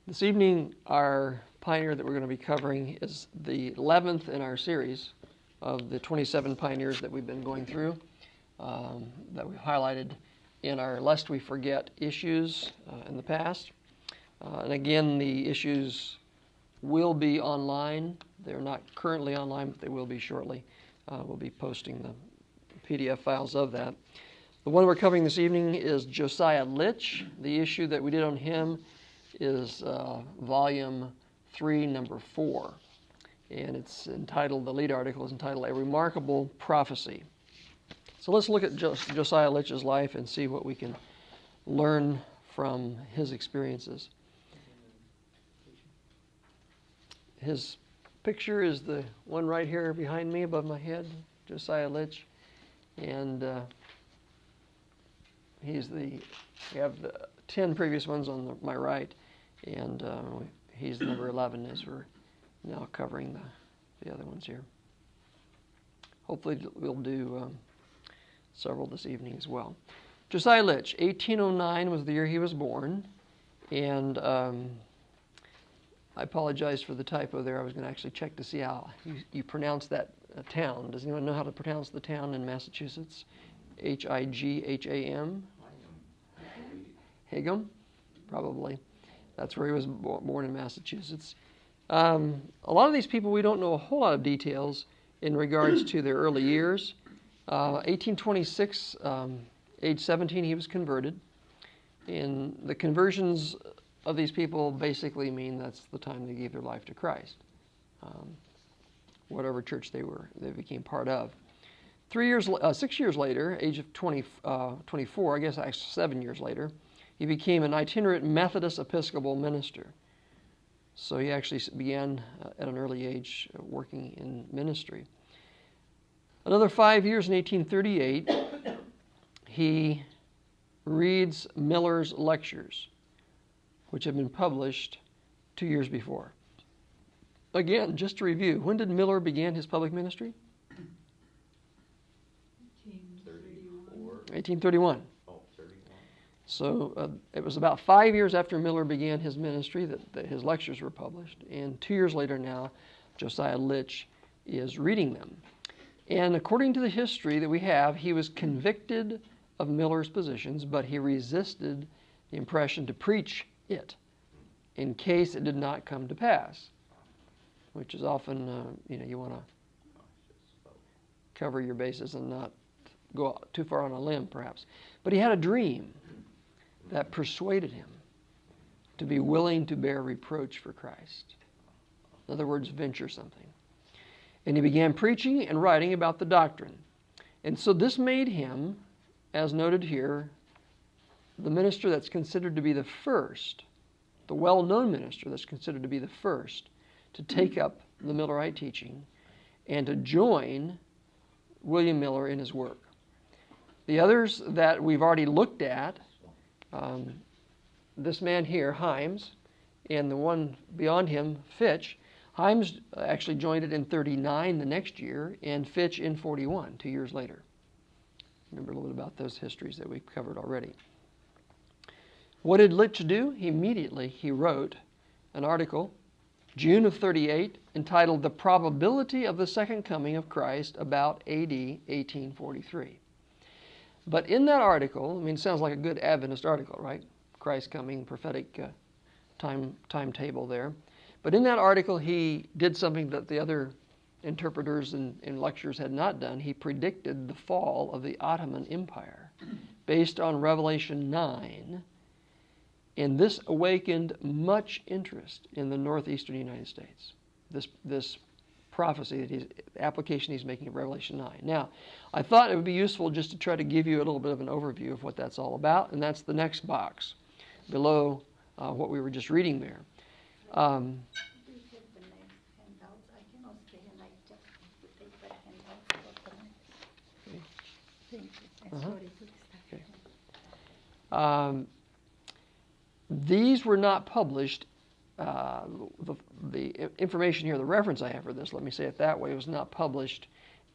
This evening, our pioneer that we're going to be covering is the 11th in our series of the 27 pioneers that we've been going through, that we've highlighted in our Lest We Forget issues in the past. And again, the issues will be online. They're not currently online, but they will be shortly. We'll be posting the PDF files of that. The one we're covering this evening is Josiah Litch. The issue that we did on him is volume 3, number 4. And it's entitled, the lead article is entitled, A Remarkable Prophecy. So let's look at Josiah Litch's life and see what we can learn from his experiences. His picture is the one right here behind me above my head, Josiah Litch. And we have the 10 previous ones on my right, and he's number 11 as we're now covering the other ones here. Hopefully we'll do several this evening as well. Josiah Litch, 1809 was the year he was born, and I apologize for the typo there. I was going to actually check to see how you pronounce that town. Does anyone know how to pronounce the town in Massachusetts? Higham? Higham? Probably. That's where he was born in Massachusetts. A lot of these people, we don't know a whole lot of details in regards to their early years. 1826, age 17, he was converted. And the conversions of these people basically mean that's the time they gave their life to Christ, whatever church they became part of. 6 years later, age of 24, I guess actually 7 years later, he became an itinerant Methodist Episcopal minister. So he actually began at an early age working in ministry. Another 5 years in 1838, he reads Miller's lectures, which had been published 2 years before. Again, just to review, when did Miller begin his public ministry? 1831. Oh, 31. So it was about 5 years after Miller began his ministry that his lectures were published. And 2 years later now, Josiah Litch is reading them. And according to the history that we have, he was convicted of Miller's positions, but he resisted the impression to preach it in case it did not come to pass, which is often, you want to cover your bases and not go too far on a limb, perhaps. But he had a dream that persuaded him to be willing to bear reproach for Christ. In other words, venture something. And he began preaching and writing about the doctrine. And so this made him, as noted here, the minister that's considered to be the first, the well-known minister that's considered to be the first to take up the Millerite teaching and to join William Miller in his work. The others that we've already looked at, this man here, Himes, and the one beyond him, Fitch. Himes actually joined it in 39 the next year, and Fitch in 41, 2 years later. Remember a little bit about those histories that we've covered already. What did Litch do? Immediately he wrote an article, June of 38, entitled The Probability of the Second Coming of Christ about AD 1843. But in that article, it sounds like a good Adventist article, right? Christ coming, prophetic timetable there. But in that article, he did something that the other interpreters and lecturers had not done. He predicted the fall of the Ottoman Empire based on Revelation 9. And this awakened much interest in the northeastern United States. This prophecy, the application he's making of Revelation 9. Now, I thought it would be useful just to try to give you a little bit of an overview of what that's all about, and that's the next box below what we were just reading there. These were not published. The information here, the reference I have for this, let me say it that way, was not published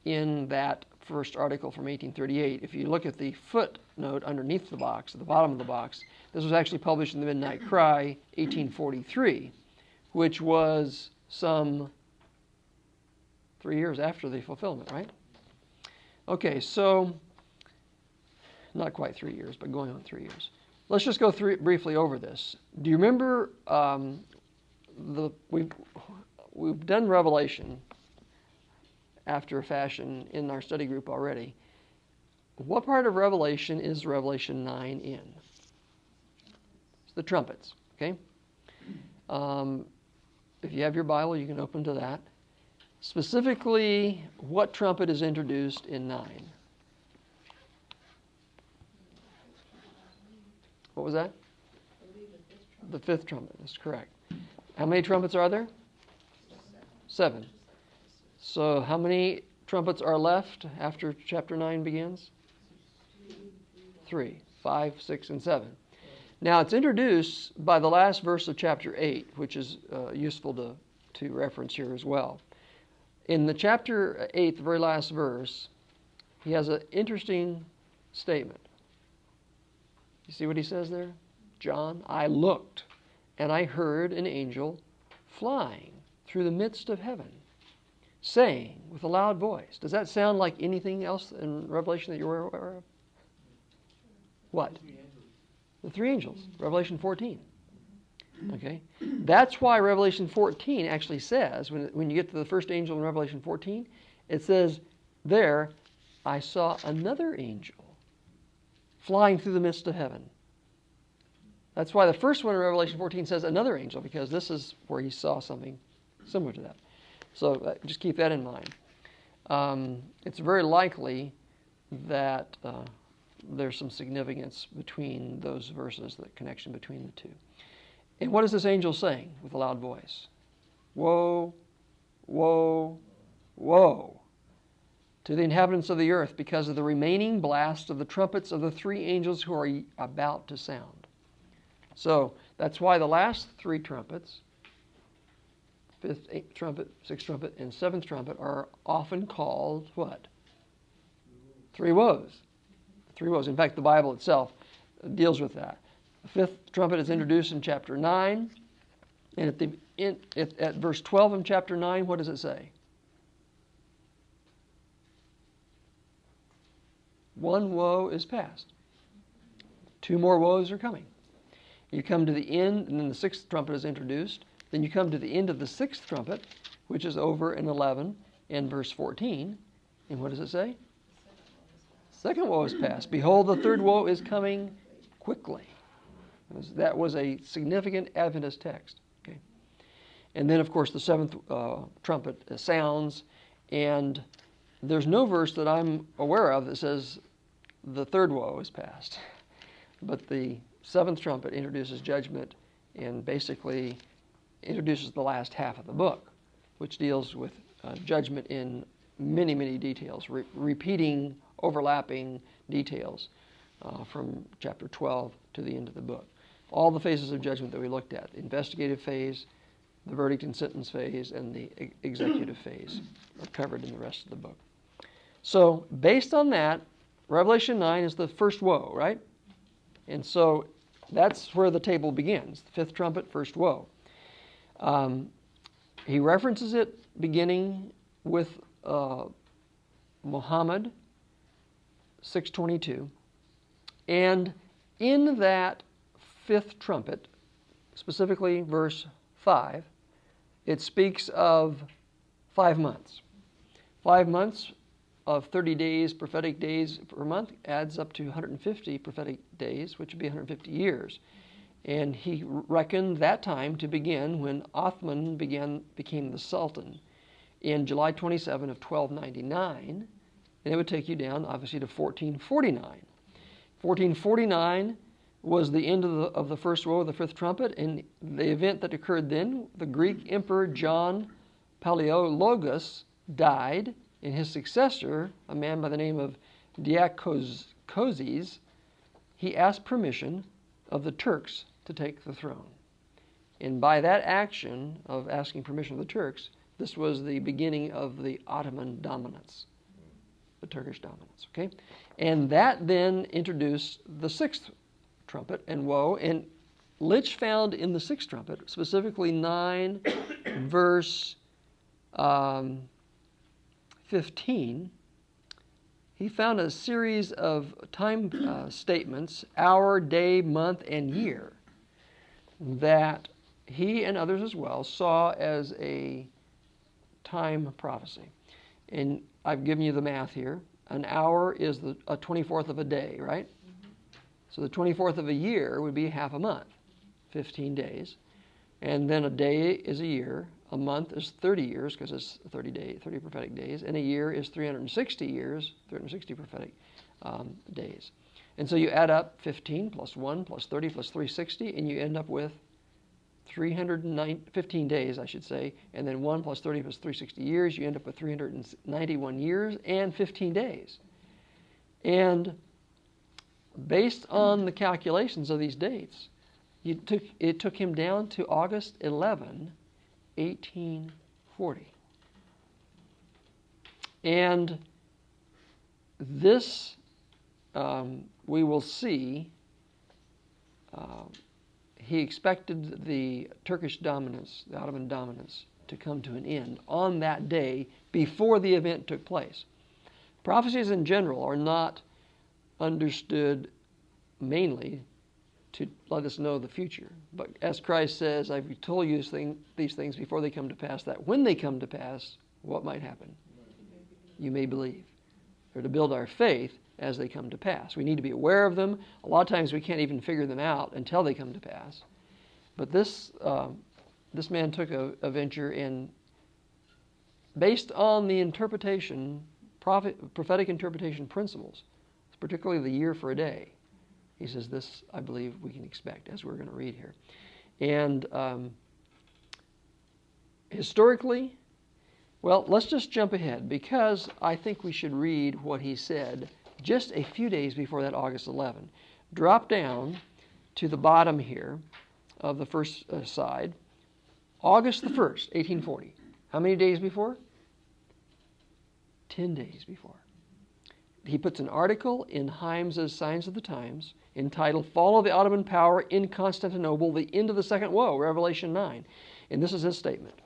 in that first article from 1838. If you look at the footnote underneath the box, at the bottom of the box, this was actually published in the Midnight Cry, 1843, which was some 3 years after the fulfillment, right? Okay, so not quite 3 years, but going on 3 years. Let's just go briefly over this. Do you remember we've done Revelation after a fashion in our study group already. What part of Revelation is Revelation 9 in? It's the trumpets, okay? If you have your Bible, you can open to that. Specifically, what trumpet is introduced in 9? What was that? The fifth trumpet, that's correct. How many trumpets are there? 7. So how many trumpets are left after chapter 9 begins? 3, 5, 6, and 7. Now it's introduced by the last verse of chapter 8, which is useful to reference here as well. In the chapter 8, the very last verse, he has an interesting statement. You see what he says there? John, I looked, and I heard an angel flying through the midst of heaven, saying with a loud voice. Does that sound like anything else in Revelation that you're aware of? What? The 3 angels. Revelation 14. Okay? That's why Revelation 14 actually says, when you get to the first angel in Revelation 14, it says there, I saw another angel flying through the midst of heaven. That's why the first one in Revelation 14 says another angel, because this is where he saw something similar to that. So just keep that in mind. It's very likely that there's some significance between those verses, the connection between the two. And what is this angel saying with a loud voice? Woe, woe, woe to the inhabitants of the earth because of the remaining blast of the trumpets of the 3 angels who are about to sound. So that's why the last 3 trumpets, 5th, 8th trumpet, 6th trumpet, and 7th trumpet, are often called what? 3 woes. 3 woes. In fact, the Bible itself deals with that. The 5th trumpet is introduced in chapter 9. And at verse 12 in chapter 9, what does it say? 1 woe is past. 2 more woes are coming. You come to the end, and then the 6th trumpet is introduced. Then you come to the end of the 6th trumpet, which is over in 11 and verse 14. And what does it say? 2nd woe is past. Behold, the 3rd woe is coming quickly. That was a significant Adventist text. Okay? And then, of course, the 7th trumpet sounds, and there's no verse that I'm aware of that says the 3rd woe is past. But the 7th trumpet introduces judgment and basically introduces the last half of the book, which deals with judgment in many, many details, repeating, overlapping details from chapter 12 to the end of the book. All the phases of judgment that we looked at, the investigative phase, the verdict and sentence phase, and the executive phase are covered in the rest of the book. So based on that, Revelation 9 is the first woe, right? And so that's where the table begins, the 5th trumpet, first woe. He references it beginning with Muhammad 6:22. And in that 5th trumpet, specifically verse 5, it speaks of 5 months. 5 months of 30 days, prophetic days per month, adds up to 150 prophetic days, which would be 150 years. And he reckoned that time to begin when Othman became the Sultan in July 27 of 1299, and it would take you down, obviously, to 1449. 1449 was the end of the first woe of the 5th trumpet, and the event that occurred then, the Greek Emperor John Palaeologus died, and his successor, a man by the name of Diacochoses, he asked permission of the Turks to take the throne. And by that action of asking permission of the Turks, this was the beginning of the Ottoman dominance the Turkish dominance. Okay, and that then introduced the sixth trumpet and woe. And Litch found in the sixth trumpet, specifically 9 verse 15, he found a series of time statements, hour, day, month, and year, that he and others as well saw as a time prophecy. And I've given you the math here. An hour is a 24th of a day, right? So the 24th of a year would be half a month, 15 days. And then a day is a year. A month is 30 years because it's 30 prophetic days. And a year is 360 years, 360 prophetic days. And so you add up 15 plus 1 plus 30 plus 360, and you end up with 315 days, I should say. And then 1 plus 30 plus 360 years, you end up with 391 years and 15 days. And based on the calculations of these dates, it took him down to August 11, 1840. And this, we will see, he expected the Turkish dominance, the Ottoman dominance, to come to an end on that day before the event took place. Prophecies in general are not understood mainly to let us know the future. But as Christ says, I've told you these things before they come to pass, that when they come to pass, what might happen? You may believe. They're to build our faith as they come to pass. We need to be aware of them. A lot of times we can't even figure them out until they come to pass. But this man took a venture, and based on the interpretation, prophetic interpretation principles, particularly the year for a day, he says, this, I believe, we can expect, as we're going to read here. And historically, well, let's just jump ahead, because I think we should read what he said just a few days before that August 11. Drop down to the bottom here of the first side. August the 1st, 1840. How many days before? 10 days before. He puts an article in Hymes's Signs of the Times entitled Fall of the Ottoman Power in Constantinople, the End of the Second Woe, Revelation 9. And this is his statement.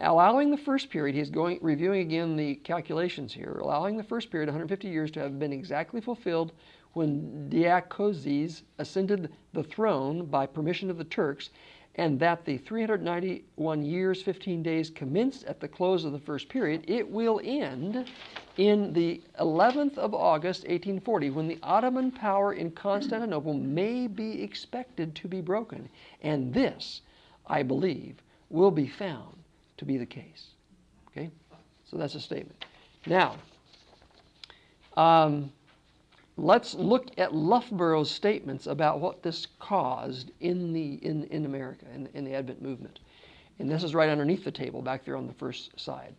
Allowing the first period, he's reviewing again the calculations here, allowing the first period, 150 years, to have been exactly fulfilled when Diakozes ascended the throne by permission of the Turks, and that the 391 years, 15 days commenced at the close of the first period, it will end in the 11th of August, 1840, when the Ottoman power in Constantinople may be expected to be broken. And this, I believe, will be found to be the case. Okay? So that's a statement. Now, let's look at Loughborough's statements about what this caused in America, in the Advent movement. And this is right underneath the table, back there on the first side.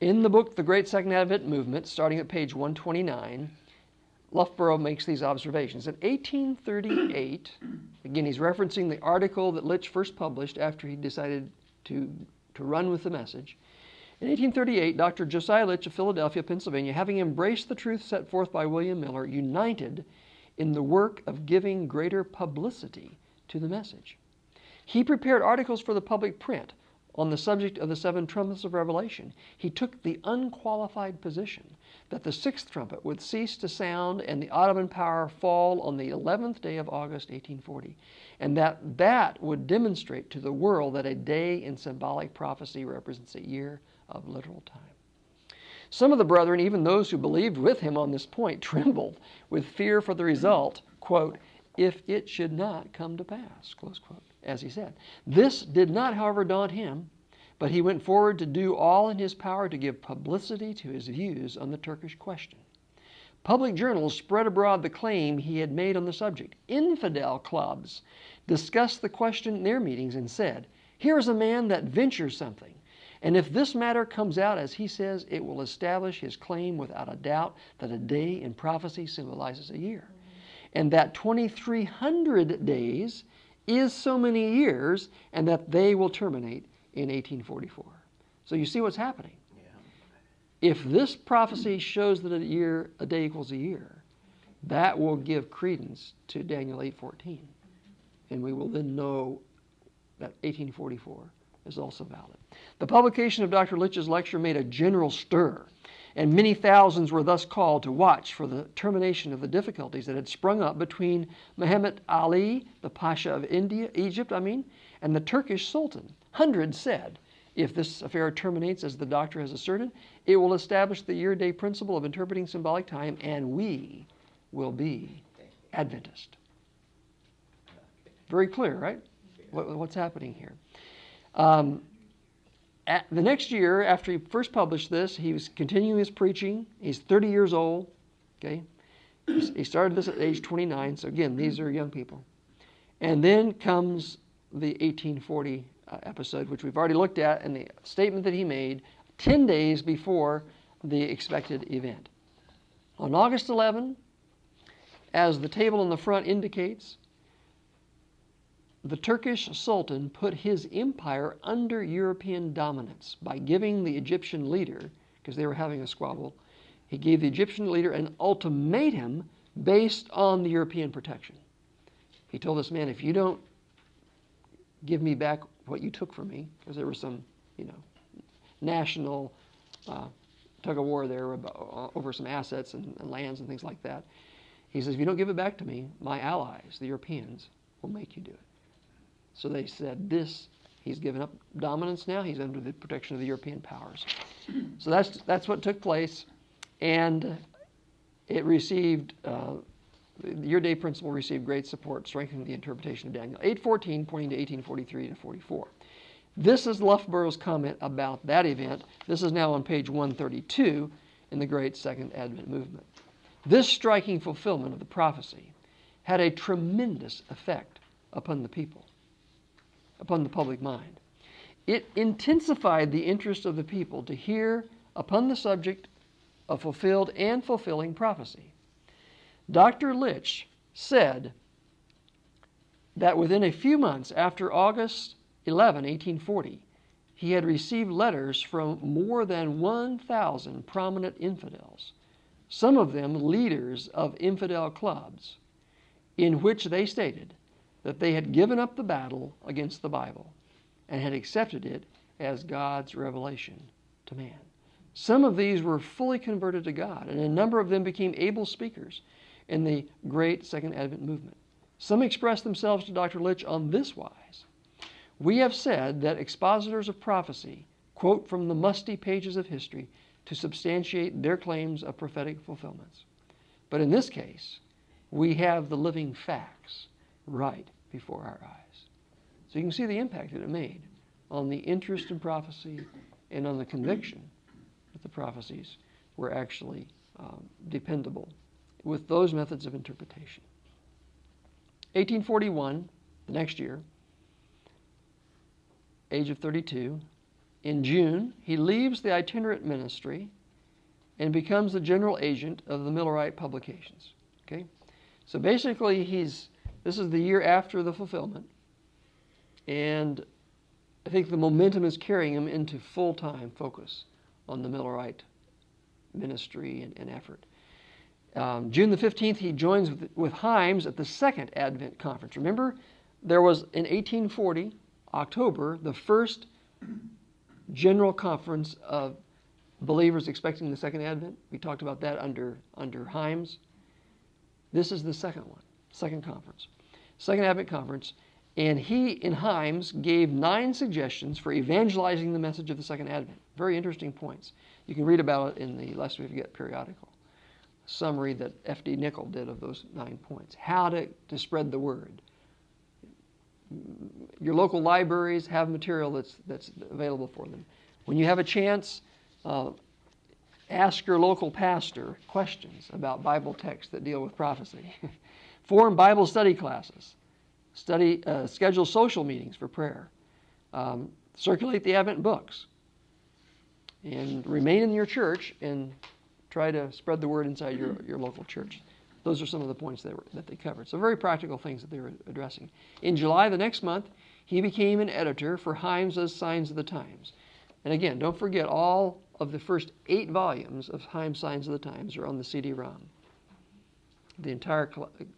In the book, The Great Second Advent Movement, starting at page 129, Loughborough makes these observations. In 1838, again, he's referencing the article that Litch first published after he decided to run with the message. In 1838, Dr. Josiah Litch of Philadelphia, Pennsylvania, having embraced the truth set forth by William Miller, united in the work of giving greater publicity to the message. He prepared articles for the public print on the subject of the 7 trumpets of Revelation. He took the unqualified position that the 6th trumpet would cease to sound and the Ottoman power fall on the 11th day of August, 1840, and that would demonstrate to the world that a day in symbolic prophecy represents a year of literal time. Some of the brethren, even those who believed with him on this point, trembled with fear for the result, quote, if it should not come to pass, close quote, as he said. This did not, however, daunt him, but he went forward to do all in his power to give publicity to his views on the Turkish question. Public journals spread abroad the claim he had made on the subject. Infidel clubs discussed the question in their meetings and said, here is a man that ventures something, and if this matter comes out as he says, it will establish his claim without a doubt that a day in prophecy symbolizes a year, and that 2,300 days is so many years, and that they will terminate in 1844. So you see what's happening. If this prophecy shows that a day equals a year, that will give credence to Daniel 8:14. And we will then know that 1844 is also valid. The publication of Dr. Litch's lecture made a general stir, and many thousands were thus called to watch for the termination of the difficulties that had sprung up between Muhammad Ali, the Pasha of Egypt, and the Turkish Sultan. Hundreds said, if this affair terminates as the doctor has asserted, it will establish the year-day principle of interpreting symbolic time, and we will be Adventist. Very clear, right? What's happening here? The next year, after he first published this, he was continuing his preaching. He's 30 years old. Okay, he started this at age 29. So again, these are young people. And then comes the 1840 episode, which we've already looked at, and the statement that he made 10 days before the expected event. On August 11, as the table in the front indicates, the Turkish Sultan put his empire under European dominance by giving the Egyptian leader, because they were having a squabble, he gave the Egyptian leader an ultimatum based on the European protection. He told this man, if you don't give me back what you took from me, because there was some, national tug of war there over some assets and lands and things like that. He says, if you don't give it back to me, my allies, the Europeans, will make you do it. So they said he's given up dominance now. He's under the protection of the European powers. So that's what took place. And it received, the year-day principle received great support, strengthening the interpretation of Daniel 8:14, pointing to 1843 to 44. This is Loughborough's comment about that event. This is now on page 132 in the Great Second Advent Movement. This striking fulfillment of the prophecy had a tremendous effect upon the people, upon the public mind. It intensified the interest of the people to hear upon the subject of fulfilled and fulfilling prophecy. Dr. Litch said that within a few months after August 11, 1840, he had received letters from more than 1,000 prominent infidels, some of them leaders of infidel clubs, in which they stated that they had given up the battle against the Bible and had accepted it as God's revelation to man. Some of these were fully converted to God, and a number of them became able speakers in the Great Second Advent Movement. Some expressed themselves to Dr. Litch on this wise: we have said that expositors of prophecy quote from the musty pages of history to substantiate their claims of prophetic fulfillments. But in this case, we have the living facts right before our eyes. So you can see the impact that it made on the interest in prophecy and on the conviction that the prophecies were actually dependable with those methods of interpretation. 1841, the next year, age of 32, in June, he leaves the itinerant ministry and becomes the general agent of the Millerite publications. Okay? So basically, this is the year after the fulfillment, and I think the momentum is carrying him into full-time focus on the Millerite ministry and effort. June the 15th, he joins with Himes at the Second Advent Conference. Remember, there was in 1840, October, the first general conference of believers expecting the Second Advent. We talked about that under Himes. This is the second one, second conference, Second Advent Conference. And he, in Himes, gave 9 suggestions for evangelizing the message of the Second Advent. Very interesting points. You can read about it in the Lest We Forget periodical. Summary that F.D. Nickel did of those 9 points. How to spread the word. Your local libraries have material that's available for them. When you have a chance, ask your local pastor questions about Bible texts that deal with prophecy. Form Bible study classes. Schedule social meetings for prayer. Circulate the Advent books. And remain in your church and try to spread the word inside your local church. Those are some of the points that they covered. So very practical things that they were addressing. In July the next month, he became an editor for Himes' Signs of the Times. And again, don't forget, all of the first 8 volumes of Heim Signs of the Times are on the CD-ROM. The entire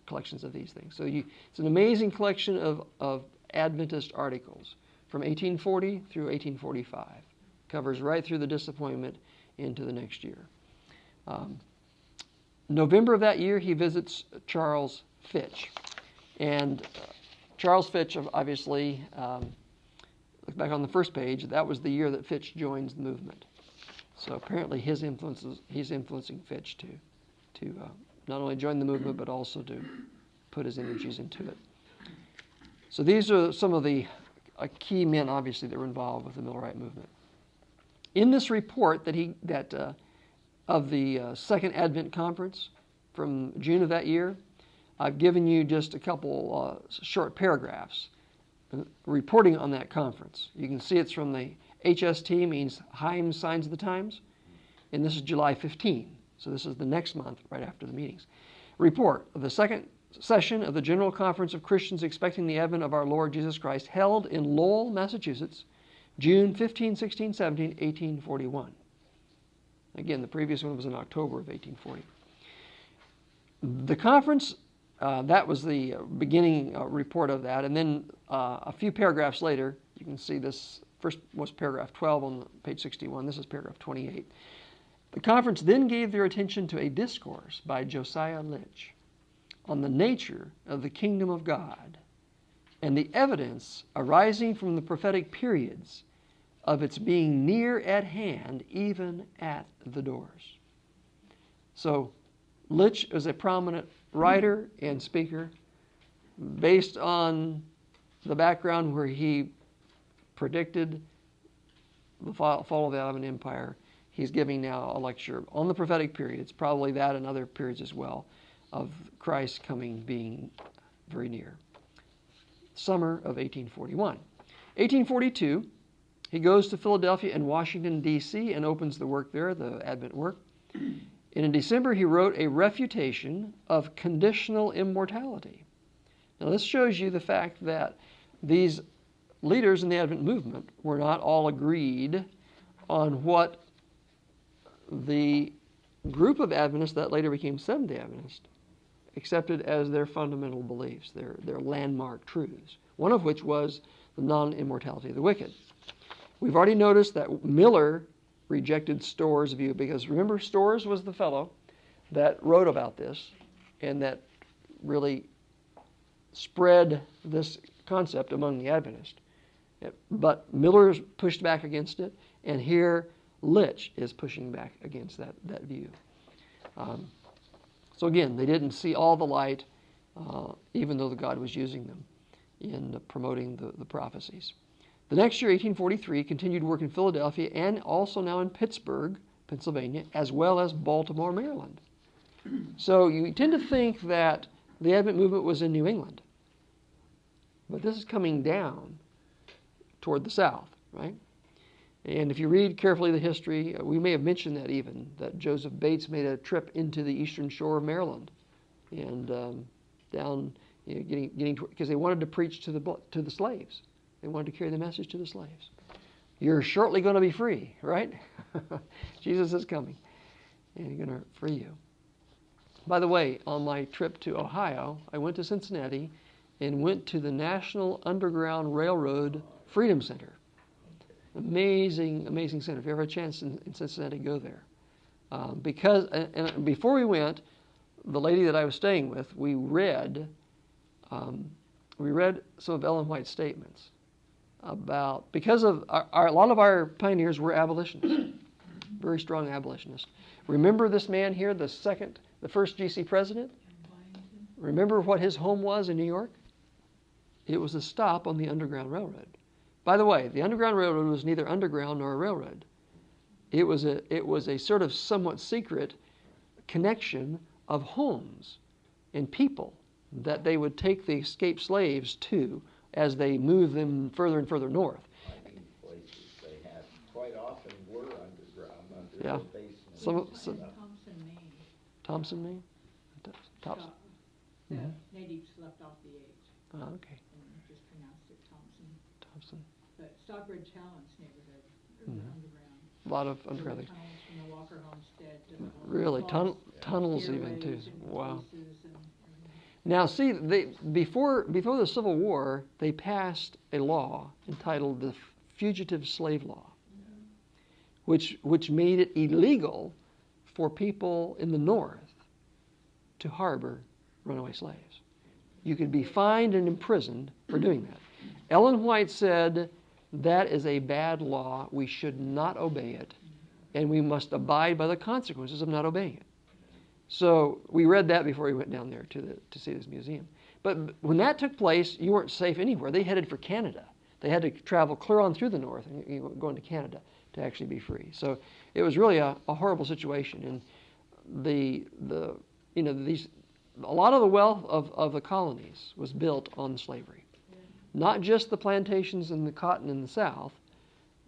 collections of these things. So it's an amazing collection of Adventist articles from 1840 through 1845. Covers right through the disappointment into the next year. November of that year, he visits Charles Fitch. And Charles Fitch, obviously, look back on the first page, that was the year that Fitch joins the movement. So apparently he's influencing Fitch to not only join the movement, but also to put his energies into it. So these are some of the key men, obviously, that were involved with the Millerite movement. In this report of the Second Advent Conference from June of that year, I've given you just a couple short paragraphs reporting on that conference. You can see it's from the HST, means Heim Signs of the Times, and this is July 15. So this is the next month, right after the meetings. Report of the second session of the General Conference of Christians Expecting the Advent of Our Lord Jesus Christ, held in Lowell, Massachusetts, June 15, 16, 17, 1841. Again, the previous one was in October of 1840. The conference, that was the beginning report of that, and then a few paragraphs later, you can see this first was paragraph 12 on page 61. This is paragraph 28. The conference then gave their attention to a discourse by Josiah Litch on the nature of the kingdom of God and the evidence arising from the prophetic periods of its being near at hand, even at the doors. So Litch is a prominent writer and speaker based on the background where he predicted the fall of the Ottoman Empire. He's giving now a lecture on the prophetic periods, probably that and other periods as well, of Christ coming, being very near. Summer of 1841. 1842, he goes to Philadelphia and Washington, D.C., and opens the work there, the Advent work. And in December, he wrote a refutation of conditional immortality. Now, this shows you the fact that these leaders in the Advent movement were not all agreed on what the group of Adventists that later became Seventh-day Adventists accepted as their fundamental beliefs, their landmark truths, one of which was the non-immortality of the wicked. We've already noticed that Miller rejected Storr's view, because remember, Storr's was the fellow that wrote about this and that really spread this concept among the Adventists. But Miller pushed back against it, and here Litch is pushing back against that view. So again, they didn't see all the light, even though God was using them in promoting the prophecies. The next year, 1843, continued work in Philadelphia and also now in Pittsburgh, Pennsylvania, as well as Baltimore, Maryland. So you tend to think that the Advent movement was in New England, but this is coming down toward the south, right? And if you read carefully the history, we may have mentioned that even, that Joseph Bates made a trip into the eastern shore of Maryland and down, getting because they wanted to preach to the slaves. They wanted to carry the message to the slaves. You're shortly going to be free, right? Jesus is coming, and He's going to free you. By the way, on my trip to Ohio, I went to Cincinnati and went to the National Underground Railroad Freedom Center. Amazing, amazing center. If you ever have a chance in Cincinnati, go there. Because before we went, the lady that I was staying with, we read some of Ellen White's statements about, because of a lot of our pioneers were abolitionists, very strong abolitionists. Remember this man here, the first GC president? Remember what his home was in New York? It was a stop on the Underground Railroad. By the way, the Underground Railroad was neither underground nor a railroad. It was a sort of somewhat secret connection of homes and people that they would take the escaped slaves to as they moved them further and further north. Mining places they had quite often were underground, under Yeah. the basement. Some Thompson, Maine. Thompson, Maine? Thompson. The natives left off the H Oh, okay. and just pronounced it Thompson. Thompson. But Stockbridge Talent's neighborhood, or the underground. underground things. Tunnels from the Walker Homestead to the Really, Falls tunnels even too. Stairways and Wow. places and everything. Now, see, before the Civil War, they passed a law entitled the Fugitive Slave Law, which made it illegal for people in the North to harbor runaway slaves. You could be fined and imprisoned for doing that. Ellen White said, that is a bad law. We should not obey it, and we must abide by the consequences of not obeying it. So we read that before we went down there to see this museum. But when that took place, you weren't safe anywhere. They headed for Canada. They had to travel clear on through the north and go into Canada to actually be free. So it was really a horrible situation. And a lot of the wealth of the colonies was built on slavery. Not just the plantations and the cotton in the South,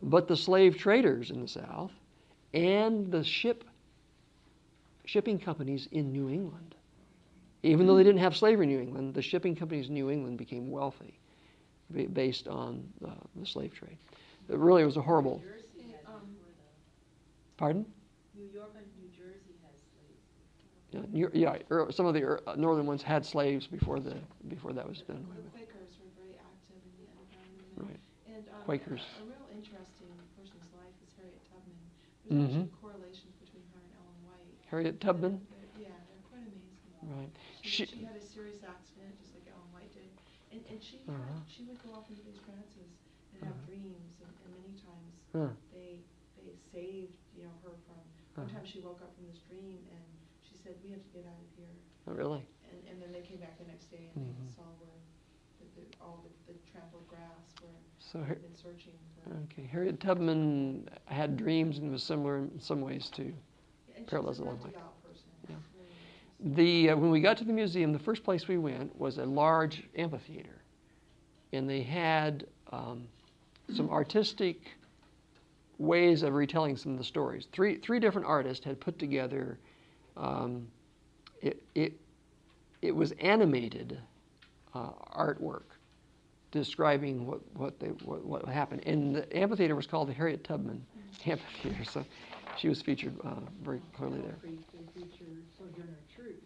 but the slave traders in the South and the shipping companies in New England. Even though they didn't have slavery in New England, the shipping companies in New England became wealthy based on the slave trade. It really was a horrible... Pardon? New York and New Jersey has slaves. Yeah, some of the northern ones had slaves before that was done away The with. Quakers were very active in the underground movement. Right. And Quakers. A real interesting person's life is Harriet Tubman. There's actually correlations between her and Ellen White. Harriet Tubman? Yeah, they're quite amazing. Right. She had a serious accident, just like Ellen White did. And she would go off into these trances and have dreams, and many times they saved her from. One time she woke up from this dream and she said, "We have to get out of here." Oh, really? And then they came back the next day and they saw where all the trampled grass where they'd been searching for. Okay, Harriet Tubman had dreams and was similar in some ways to parallels along the way. Yeah. When we got to the museum, the first place we went was a large amphitheater, and they had some artistic ways of retelling some of the stories. Three different artists had put together. It was animated artwork describing what happened. And the amphitheater was called the Harriet Tubman Amphitheater, so she was featured very clearly there. They feature Sojourner Truth.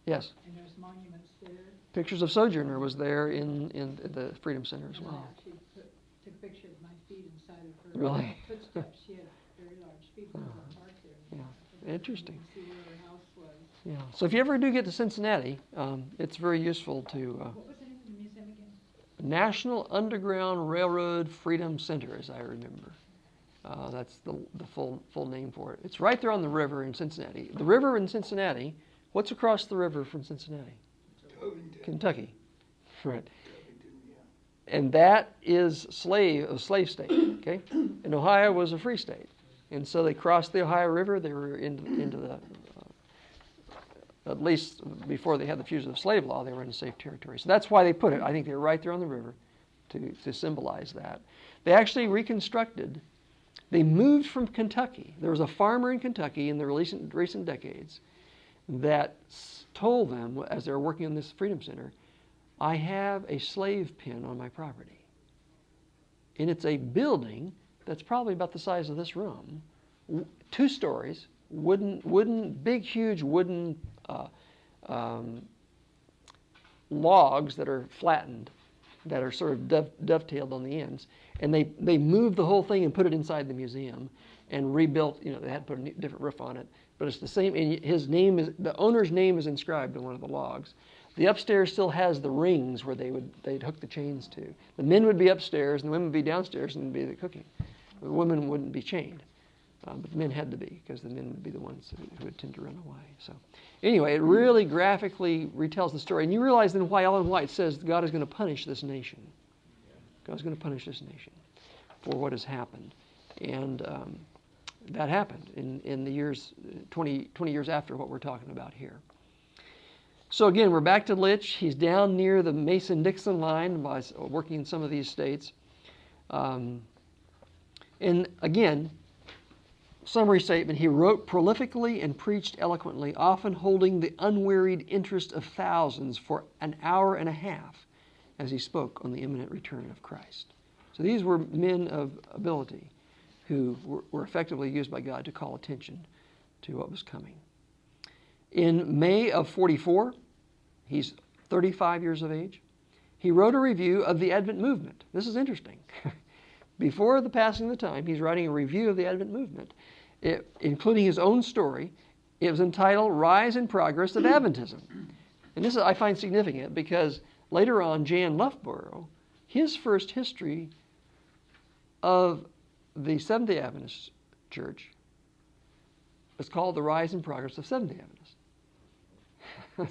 Yes. And there's monuments there. Pictures of Sojourner was there in the Freedom Center as well. She took a picture of my feet inside of her Really? footsteps. She had very large feet. There was a mark there. Yeah, interesting. You can see where her house was. Yeah. So if you ever do get to Cincinnati, it's very useful to What was the name of the museum again? National Underground Railroad Freedom Center, as I remember. That's the full name for it. It's right there on the river in Cincinnati. The river in Cincinnati. What's across the river from Cincinnati? Kentucky. Right. And that is a slave state. Okay. And Ohio was a free state, and so they crossed the Ohio River. They were into the at least before they had the fugitive slave law, they were in safe territory. So that's why they put it. I think they were right there on the river to symbolize that. They actually reconstructed. They moved from Kentucky. There was a farmer in Kentucky in the recent decades that told them, as they were working on this Freedom Center, I have a slave pen on my property. And it's a building that's probably about the size of this room, 2 stories, big, huge wooden logs that are flattened, that are sort of dovetailed on the ends. And they moved the whole thing and put it inside the museum and rebuilt. They had to put a different roof on it, but it's the same. And the owner's name is inscribed on one of the logs. The upstairs still has the rings where they'd hook the chains to. The men would be upstairs and the women would be downstairs and be the cooking. The women wouldn't be chained, but the men had to be, because the men would be the ones who would tend to run away. So anyway, it really graphically retells the story. And you realize then why Ellen White says God is going to punish this nation. God's going to punish this nation for what has happened. And that happened in the years, 20 years after what we're talking about here. So again, we're back to Litch. He's down near the Mason-Dixon line by working in some of these states. And again, summary statement, he wrote prolifically and preached eloquently, often holding the unwearied interest of thousands for an hour and a half as he spoke on the imminent return of Christ. So these were men of ability who were effectively used by God to call attention to what was coming. In May of 44, he's 35 years of age, he wrote a review of the Advent movement. This is interesting. Before the passing of the time, he's writing a review of the Advent movement, including his own story. It was entitled Rise and Progress of Adventism. And this I find significant because later on, Jan Loughborough, his first history of the Seventh-day Adventist Church was called The Rise and Progress of Seventh-day Adventists.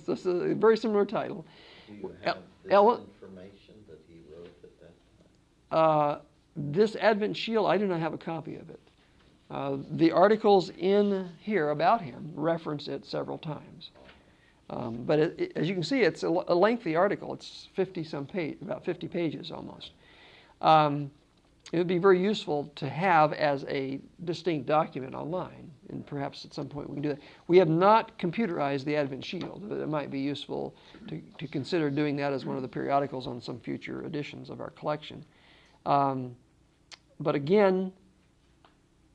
So it's a very similar title. Do you have this Ellen- information that he wrote at that time? This Advent Shield, I do not have a copy of it. The articles in here about him reference it several times. But as you can see, it's a lengthy article. It's 50-some page, about 50 pages almost. It would be very useful to have as a distinct document online, and perhaps at some point we can do that. We have not computerized the Advent Shield, but it might be useful to consider doing that as one of the periodicals on some future editions of our collection. But again,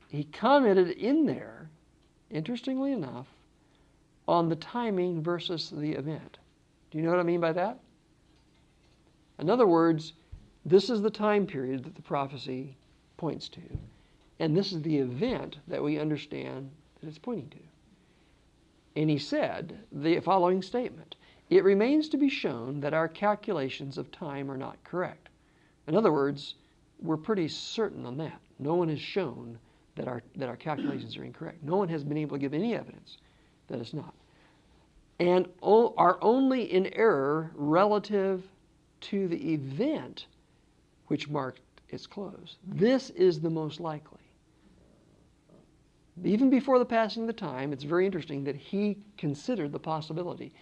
he commented in there, interestingly enough, on the timing versus the event. Do you know what I mean by that? In other words, this is the time period that the prophecy points to, and this is the event that we understand that it's pointing to. And he said the following statement: "It remains to be shown that our calculations of time are not correct." In other words, we're pretty certain on that. No one has shown that our calculations are incorrect. No one has been able to give any evidence that it's not. And are only in error relative to the event which marked its close. This is the most likely. Even before the passing of the time, it's very interesting that he considered the possibility.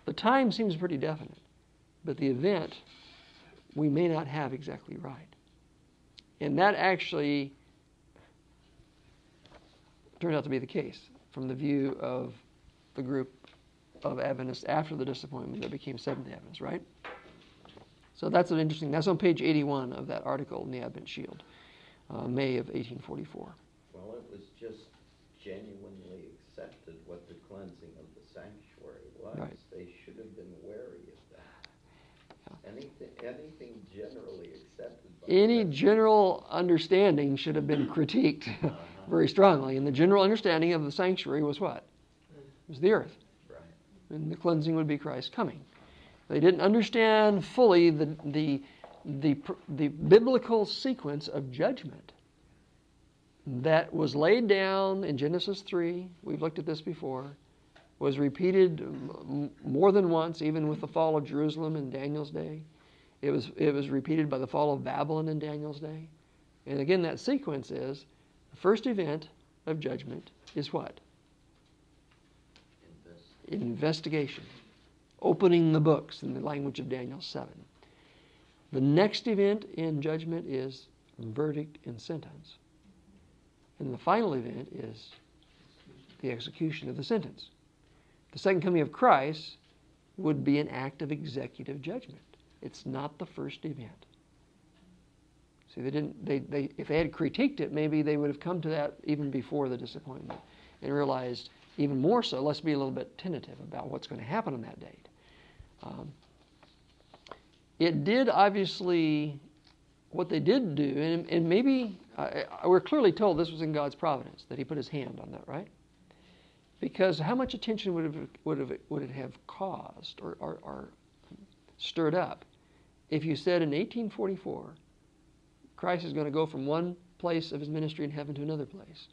The time seems pretty definite, but the event we may not have exactly right. And that actually turned out to be the case from the view of the group of Adventists after the disappointment that became Seventh-day Adventists, right? So that's interesting. That's on page 81 of that article in the Advent Shield, May of 1844. Well, it was just genuinely accepted what the cleansing of the sanctuary was. Right. They should have been wary of that. Anything generally accepted by Any the general understanding should have been critiqued very strongly. And the general understanding of the sanctuary was what? It was the earth. Right. And the cleansing would be Christ's coming. They didn't understand fully the biblical sequence of judgment that was laid down in Genesis 3. We've looked at this before. Was repeated more than once, even with the fall of Jerusalem in Daniel's day. It was repeated by the fall of Babylon in Daniel's day. And again, that sequence is the first event of judgment is what? Investigation. Opening the books in the language of Daniel 7. The next event in judgment is verdict and sentence. And the final event is the execution of the sentence. The second coming of Christ would be an act of executive judgment. It's not the first event. See, if they had critiqued it, maybe they would have come to that even before the disappointment and realized even more so, let's be a little bit tentative about what's going to happen on that date. It did obviously, what they did do, and maybe we're clearly told this was in God's providence, that he put his hand on that, right? Because how much attention would it have caused or stirred up if you said in 1844, Christ is going to go from one place of his ministry in heaven to another place?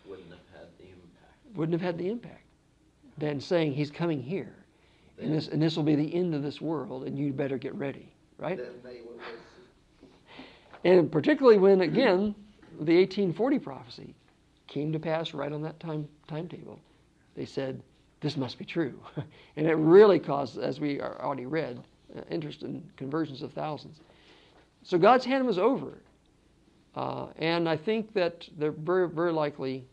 Wouldn't have had the impact. Wouldn't have had the impact. Than saying he's coming here, and this will be the end of this world, and you better get ready, right? Then they will listen. And particularly when, again, the 1840 prophecy came to pass right on that timetable. They said, this must be true. And it really caused, as we already read, interest in conversions of thousands. So God's hand was over it. And I think that they're very, very likely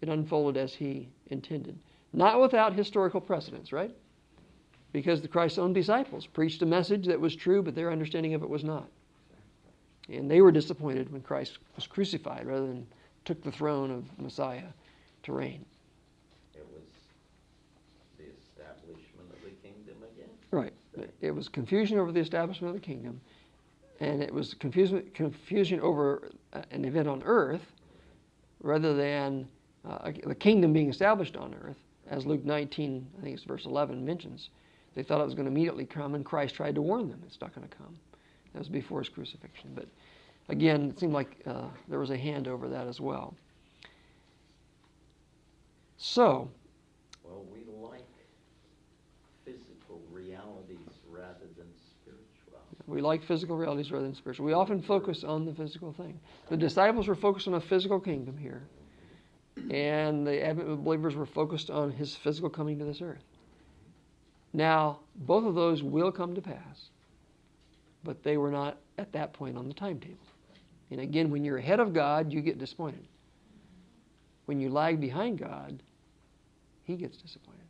it unfolded as he intended. Not without historical precedence, right? Because Christ's own disciples preached a message that was true, but their understanding of it was not. And they were disappointed when Christ was crucified rather than took the throne of Messiah to reign. It was the establishment of the kingdom again. Right. It was confusion over the establishment of the kingdom, and it was confusion over an event on earth rather than the kingdom being established on earth, as Luke 19, I think it's verse 11, mentions. They thought it was going to immediately come, and Christ tried to warn them it's not going to come. That was before his crucifixion. But again, it seemed like there was a hand over that as well. So, well, we like physical realities rather than spiritual. We like physical realities rather than spiritual. We often focus on the physical thing. The disciples were focused on a physical kingdom here, and the Advent believers were focused on his physical coming to this earth. Now, both of those will come to pass, but they were not at that point on the timetable. And again, when you're ahead of God, you get disappointed. When you lag behind God, he gets disappointed.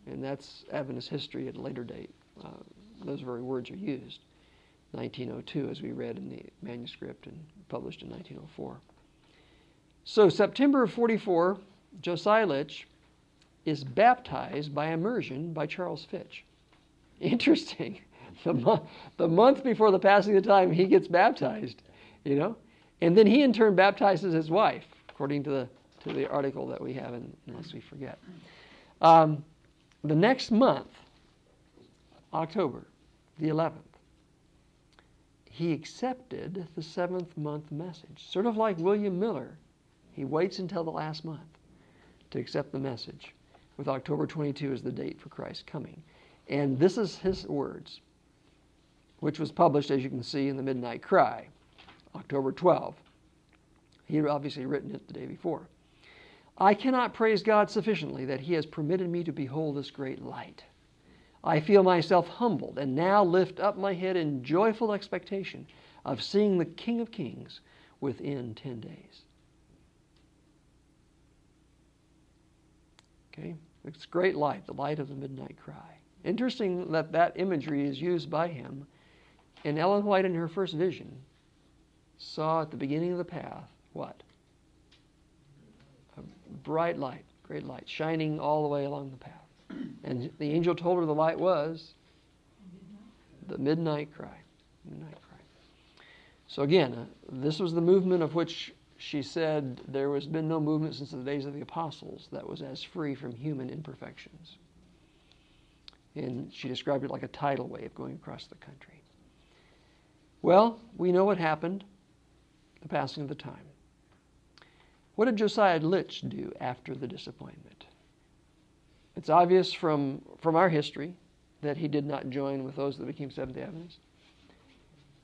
And that's Adventist history at a later date. Those very words are used. 1902, as we read in the manuscript and published in 1904. So, September of 44, Josiah Litch is baptized by immersion by Charles Fitch. Interesting. The month before the passing of time, he gets baptized, you know, and then he in turn baptizes his wife, according to the article that we have, unless we forget. The next month, October the 11th, he accepted the 7th month message, sort of like William Miller. He waits until the last month to accept the message, with October 22 as the date for Christ's coming. And this is his words, which was published, as you can see, in the Midnight Cry, October 12. He had obviously written it the day before. I cannot praise God sufficiently that he has permitted me to behold this great light. I feel myself humbled and now lift up my head in joyful expectation of seeing the King of Kings within 10 days. Okay, it's great light, the light of the midnight cry. Interesting that that imagery is used by him. And Ellen White, in her first vision, saw at the beginning of the path what? A bright light, great light, shining all the way along the path. And the angel told her the light was the midnight cry. Midnight cry. So again, this was the movement of which she said there has been no movement since the days of the apostles that was as free from human imperfections. And she described it like a tidal wave going across the country. Well, we know what happened, the passing of the time. What did Josiah Litch do after the disappointment? It's obvious from our history that he did not join with those that became Seventh-day Adventists.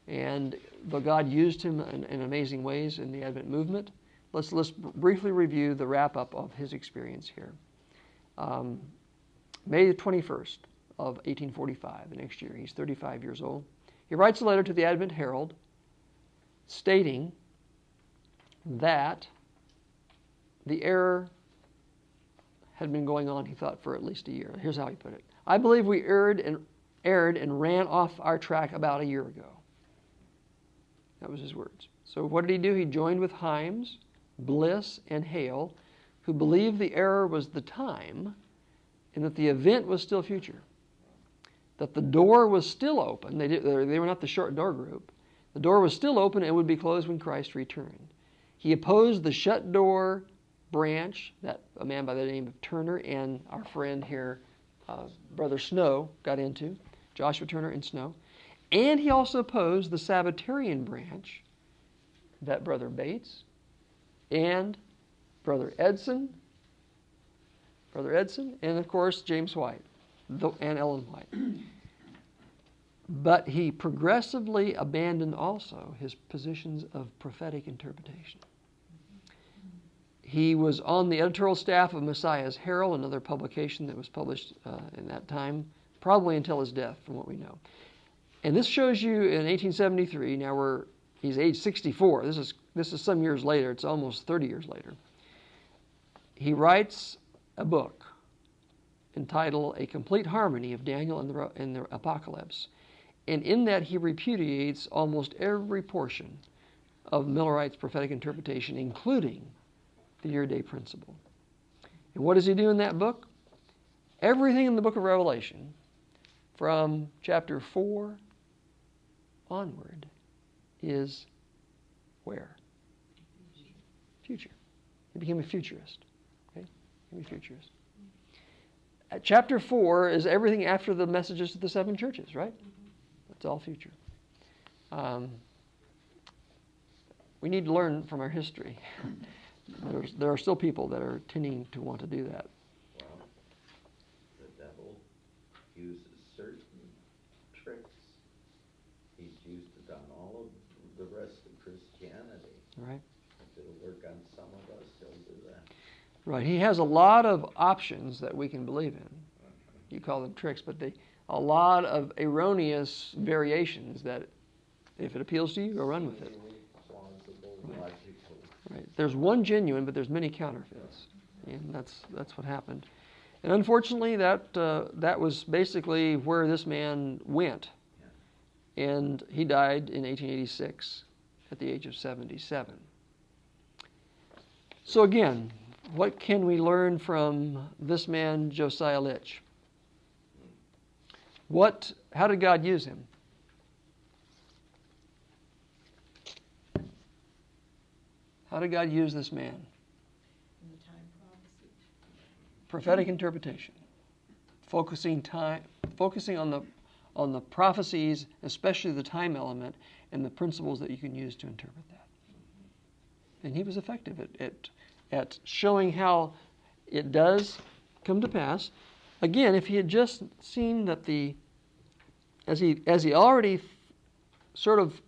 And though God used him in amazing ways in the Advent movement, let's briefly review the wrap-up of his experience here. May the 21st of 1845, the next year, he's 35 years old. He writes a letter to the Advent Herald stating that the error had been going on, he thought, for at least a year. Here's how he put it. I believe we erred and ran off our track about a year ago. That was his words. So what did he do? He joined with Himes, Bliss, and Hale, who believed the error was the time and that the event was still future. That the door was still open. They were not the short door group. The door was still open and would be closed when Christ returned. He opposed the shut door branch that a man by the name of Turner and our friend here, Brother Snow, got into, Joshua Turner and Snow. And he also opposed the Sabbatarian branch that Brother Bates and Brother Edson, and of course James White and Ellen White. But he progressively abandoned also his positions of prophetic interpretation. He was on the editorial staff of Messiah's Herald, another publication that was published in that time, probably until his death, from what we know. And this shows you in 1873, now he's age 64. This is some years later. It's almost 30 years later. He writes a book entitled A Complete Harmony of Daniel and the Apocalypse. And in that, he repudiates almost every portion of Millerite's prophetic interpretation, including the year-day principle. And what does he do in that book? Everything in the book of Revelation, from chapter 4 onward, is where? Future. He became a futurist. Okay? He became a futurist. Chapter 4 is everything after the messages to the 7 churches, right? It's all future. We need to learn from our history. There are still people that are tending to want to do that. Well, the devil uses certain tricks. He's used it on all of the rest of Christianity. Right? If it'll work on some of us, he'll do that. Right. He has a lot of options that we can believe in. You call them tricks, but a lot of erroneous variations that, if it appeals to you, go run with it. Plausible, Right. logical. Right. There's one genuine, but there's many counterfeits, and that's what happened. And unfortunately, that was basically where this man went, and he died in 1886 at the age of 77. So again, what can we learn from this man, Josiah Litch? How did God use him? How did God use this man? In the time prophecy. Prophetic interpretation, focusing on the prophecies, especially the time element, and the principles that you can use to interpret that. And he was effective at showing how it does come to pass. Again, if he had just seen that as he already sort of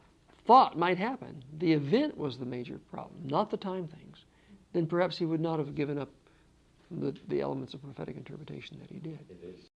thought might happen, the event was the major problem, not the time things, then perhaps he would not have given up the elements of prophetic interpretation that he did. It is